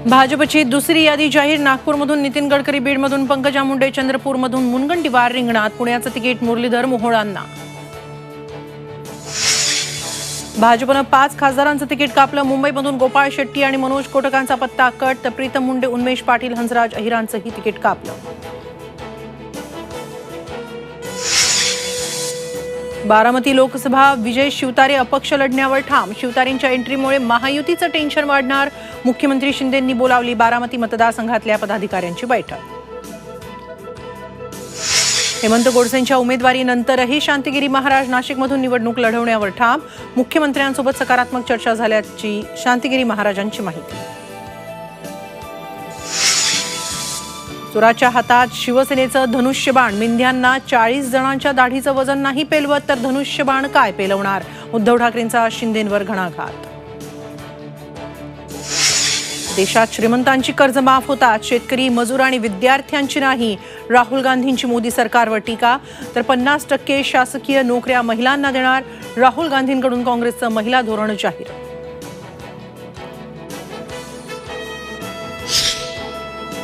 भाजपची दुसरी यादी जाहीर. नागपूरमधून नितीन गडकरी, बीडमधून पंकजा मुंडे, चंद्रपूरमधून मुनगंटीवार रिंगणात. पुण्याचं तिकीट मुरलीधर मोहोळांना. भाजपनं 5 खासदारांचं तिकीट कापलं. मुंबईमधून गोपाळ शेट्टी आणि मनोज कोटकांचा पत्ता कट, तर प्रीतम मुंडे, उन्मेष पाटील, हंसराज अहिरांचंही तिकीट कापलं. 12मती लोकसभा विजय शिवतारे अपक्ष लढण्यावर ठाम. शिवतारेंच्या एंट्रीमुळे महायुतीचं टेन्शन वाढणार. मुख्यमंत्री शिंदेंनी बोलावली 12मती मतदारसंघातल्या पदाधिकाऱ्यांची बैठक. हेमंत गोडसेंच्या उमेदवारीनंतरही शांतिगिरी महाराज नाशिकमधून निवडणूक लढवण्यावर ठाम. मुख्यमंत्र्यांसोबत सकारात्मक चर्चा झाल्याची शांतिगिरी महाराजांची माहिती. चोराच्या हातात शिवसेनेचं धनुष्यबाण. मिंध्यांना 40 जणांच्या दाढीचं वजन नाही पेलवत तर धनुष्यबाण काय पेलवणार. उद्धव ठाकरेंचा शिंदेंवर घणाघात. देशात श्रीमंतांची कर्ज माफ होतात, शेतकरी, मजूर आणि विद्यार्थ्यांची नाही. राहुल गांधींची मोदी सरकारवर टीका. तर 50% शासकीय नोकऱ्या महिलांना देणार. राहुल गांधींकडून काँग्रेसचं महिला धोरण जाहीर.